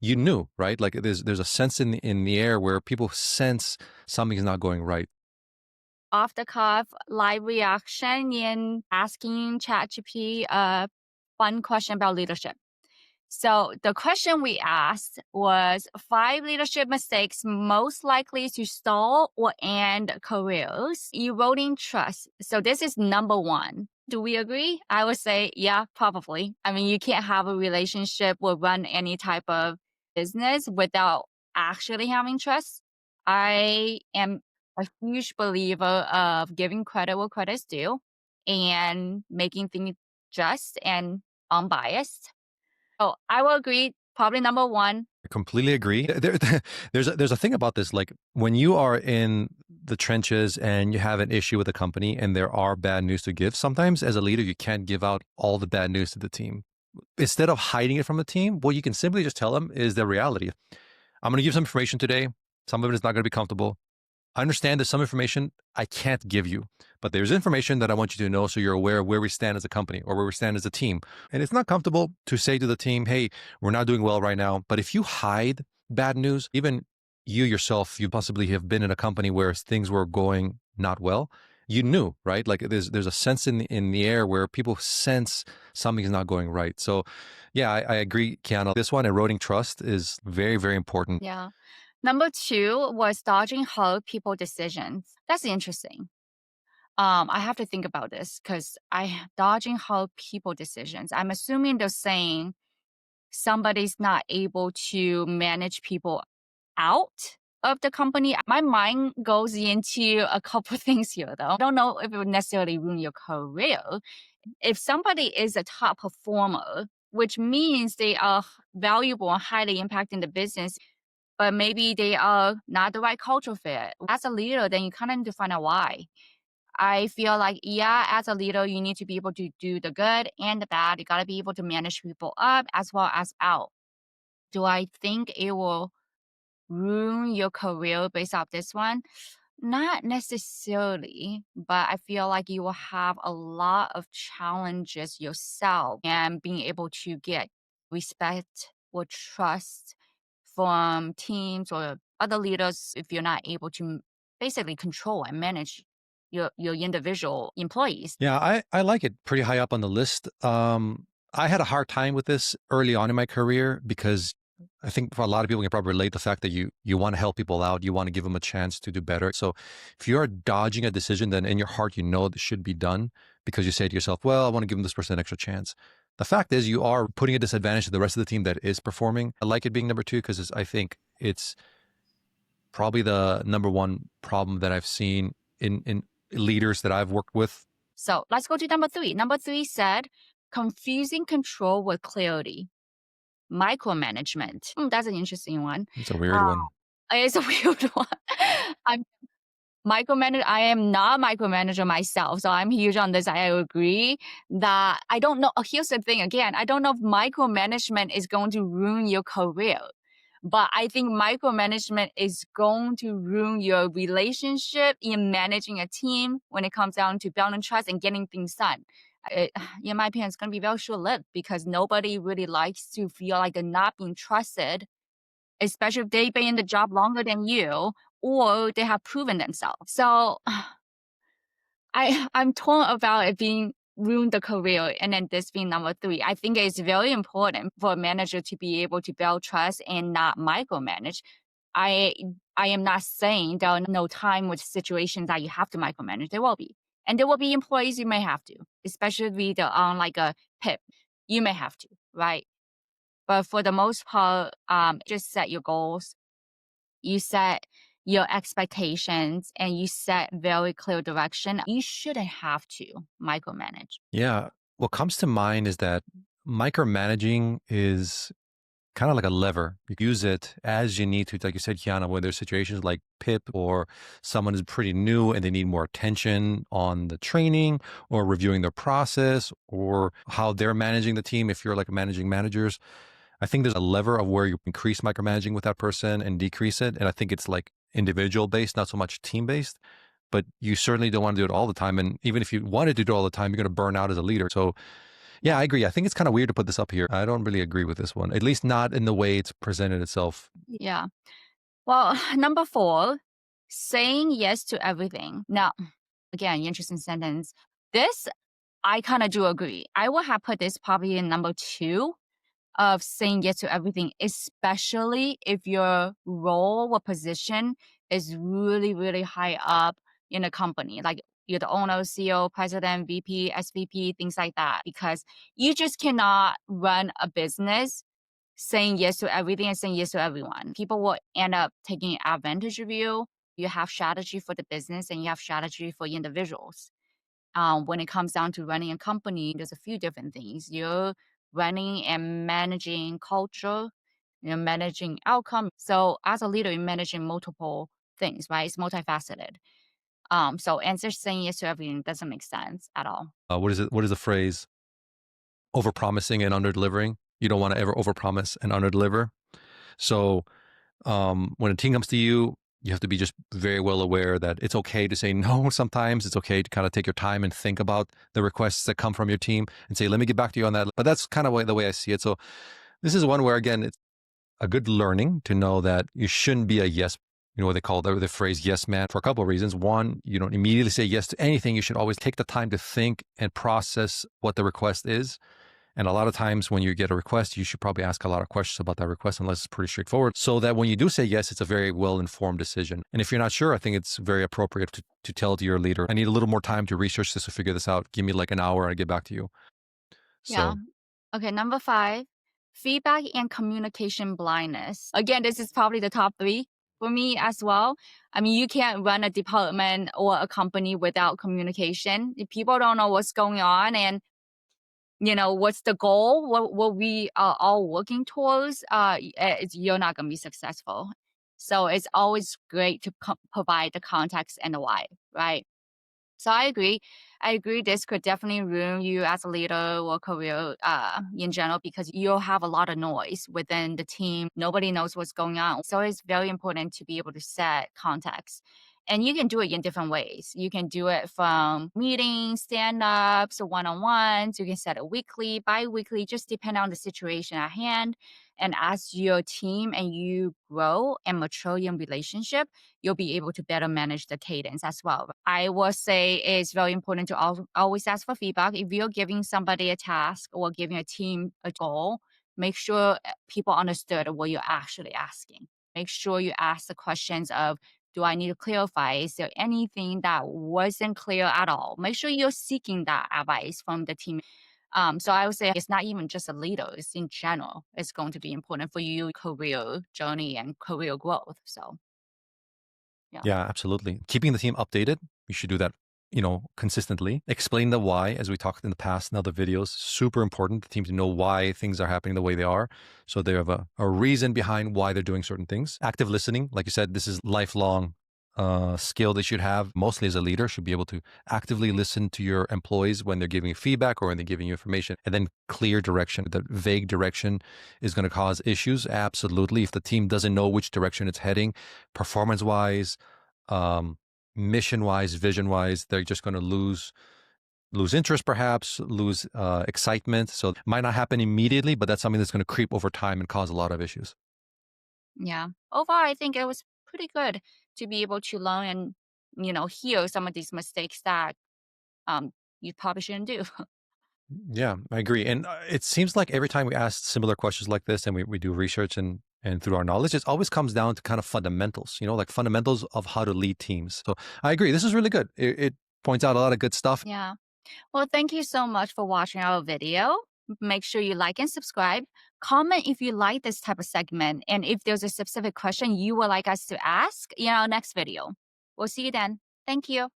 you knew, right? Like there's a sense in the air where people sense something's not going right. Off the cuff live reaction in asking ChatGPT a fun question about leadership. So the question we asked was 5 leadership mistakes most likely to stall or end careers. Eroding trust. So this is number one. Do we agree? I would say, yeah, probably. I mean, you can't have a relationship or run any type of business without actually having trust. I am a huge believer of giving credit where credit's due and making things just and unbiased. Oh, I will agree. Probably number one. I completely agree. There's a thing about this, like when you are in the trenches and you have an issue with a company and there are bad news to give, sometimes as a leader, you can't give out all the bad news to the team. Instead of hiding it from the team, what you can simply just tell them is the reality. I'm going to give some information today. Some of it is not going to be comfortable. I understand there's some information I can't give you, but there's information that I want you to know so you're aware of where we stand as a company or where we stand as a team. And it's not comfortable to say to the team, hey, we're not doing well right now. But if you hide bad news, even you yourself, you possibly have been in a company where things were going not well. You knew, right? Like there's a sense in the air where people sense something's not going right. So yeah, I agree, Kiana. This one, eroding trust, is very, very important. Yeah. Number two was dodging hard people decisions. That's interesting. I have to think about this because I dodging hard people decisions. I'm assuming they're saying somebody's not able to manage people out of the company. My mind goes into a couple things here, though. I don't know if it would necessarily ruin your career. If somebody is a top performer, which means they are valuable and highly impacting the business, but maybe they are not the right cultural fit. As a leader, then you kind of need to find out why. I feel like, yeah, as a leader, you need to be able to do the good and the bad. You got to be able to manage people up as well as out. Do I think it will ruin your career based off this one? Not necessarily, but I feel like you will have a lot of challenges yourself and being able to get respect or trust from teams or other leaders if you're not able to basically control and manage your individual employees. Yeah, I like it pretty high up on the list. I had a hard time with this early on in my career because I think for a lot of people can probably relate the fact that you want to help people out, you want to give them a chance to do better. So if you're dodging a decision, then in your heart you know it should be done because you say to yourself, "Well, I want to give this person an extra chance." The fact is, you are putting a disadvantage to the rest of the team that is performing. I like it being number two because I think it's probably the number one problem that I've seen in leaders that I've worked with. So let's go to number three. Number three said confusing control with clarity. Micromanagement. That's an interesting one. It's a weird Uh, one. it's a weird one. I'm micromanage. I am not a micromanager myself, so I'm huge on this. I agree that I don't know. Here's the thing again. I don't know if micromanagement is going to ruin your career, but I think micromanagement is going to ruin your relationship in managing a team when it comes down to building trust and getting things done. It, in my opinion, it's going to be very short-lived because nobody really likes to feel like they're not being trusted, especially if they've been in the job longer than you or they have proven themselves. So I'm torn about it being ruin the career and then this being number three. I think it's very important for a manager to be able to build trust and not micromanage. I I am not saying there are no time with situations that you have to micromanage. There will be. And there will be employees you may have to, especially if they're on like a PIP. You may have to, right? But for the most part, just set your goals, you set your expectations, and you set very clear direction. You shouldn't have to micromanage. Yeah. What comes to mind is that micromanaging is kind of like a lever. You use it as you need to. Like you said, Kiana, when there's situations like PIP or someone is pretty new and they need more attention on the training or reviewing their process or how they're managing the team. If you're like managing managers, I think there's a lever of where you increase micromanaging with that person and decrease it. And I think it's like individual based, not so much team based. But you certainly don't want to do it all the time. And even if you wanted to do it all the time, you're going to burn out as a leader. So Yeah, Yeah. I agree. I think it's kind of weird to put this up here. I don't really agree with this one, at least not in the way it's presented itself. Yeah. Well, number 4, saying yes to everything. Now, again, interesting sentence. This, I kind of do agree. I would have put this probably in number 2 of saying yes to everything, especially if your role or position is really, really high up in a company. Like you're the owner, CEO, president, VP, SVP, things like that. Because you just cannot run a business saying yes to everything and saying yes to everyone. People will end up taking advantage of you. You have strategy for the business and you have strategy for individuals. When it comes down to running a company, there's a few different things. You're running and managing culture, you're managing outcome. So as a leader, you're managing multiple things, right? It's multifaceted. So answer saying yes to everything doesn't make sense at all. What is it? What is the phrase? Overpromising and underdelivering. You don't want to ever overpromise and underdeliver. So when a team comes to you, you have to be just very well aware that it's okay to say no sometimes. It's okay to kind of take your time and think about the requests that come from your team and say, let me get back to you on that. But that's kind of the way I see it. So this is one where, again, it's a good learning to know that you shouldn't be a yes, what they call the phrase yes man for a couple of reasons. One, you don't immediately say yes to anything. You should always take the time to think and process what the request is. And a lot of times when you get a request, you should probably ask a lot of questions about that request unless it's pretty straightforward so that when you do say yes, it's a very well-informed decision. And if you're not sure, I think it's very appropriate to tell to your leader, I need a little more time to research this or figure this out. Give me like an hour and I'll get back to you. Yeah. So Okay, number 5, feedback and communication blindness. Again, this is probably the top 3 for me as well. I mean, you can't run a department or a company without communication. If people don't know what's going on and what's the goal, what we are all working towards, you're not going to be successful. So it's always great to provide the context and the why, right? So I agree. I agree this could definitely ruin you as a leader or career in general because you'll have a lot of noise within the team. Nobody knows what's going on. So it's very important to be able to set context. And you can do it in different ways. You can do it from meetings, stand-ups, one-on-ones. You can set it weekly, bi-weekly, just depend on the situation at hand. And as your team and you grow and mature in relationship, you'll be able to better manage the cadence as well. I will say it's very important to always ask for feedback. If you're giving somebody a task or giving a team a goal, make sure people understood what you're actually asking. Make sure you ask the questions of, do I need to clarify? Is there anything that wasn't clear at all? Make sure you're seeking that advice from the team. So I would say it's not even just a leader, it's in general. It's going to be important for you career journey and career growth. So yeah. yeah, absolutely. Keeping the team updated, you should do that, consistently. Explain the why, as we talked in the past in other videos. Super important. The team to know why things are happening the way they are. So they have a reason behind why they're doing certain things. Active listening, like you said, this is lifelong skill they should have. Mostly as a leader, should be able to actively listen to your employees when they're giving you feedback or when they're giving you information, and then clear direction. The vague direction is going to cause issues. Absolutely. If the team doesn't know which direction it's heading, performance-wise, mission-wise, vision-wise, they're just going to lose interest, perhaps lose excitement. So it might not happen immediately, but that's something that's going to creep over time and cause a lot of issues. Yeah. Overall, I think it was pretty good to be able to learn and, hear some of these mistakes that you probably shouldn't do. Yeah, I agree. And it seems like every time we ask similar questions like this and we do research and through our knowledge, it always comes down to kind of fundamentals, like fundamentals of how to lead teams. So I agree. This is really good. It points out a lot of good stuff. Yeah. Well, thank you so much for watching our video. Make sure you like and subscribe. Comment if you like this type of segment and if there's a specific question you would like us to ask in our next video. We'll see you then. Thank you.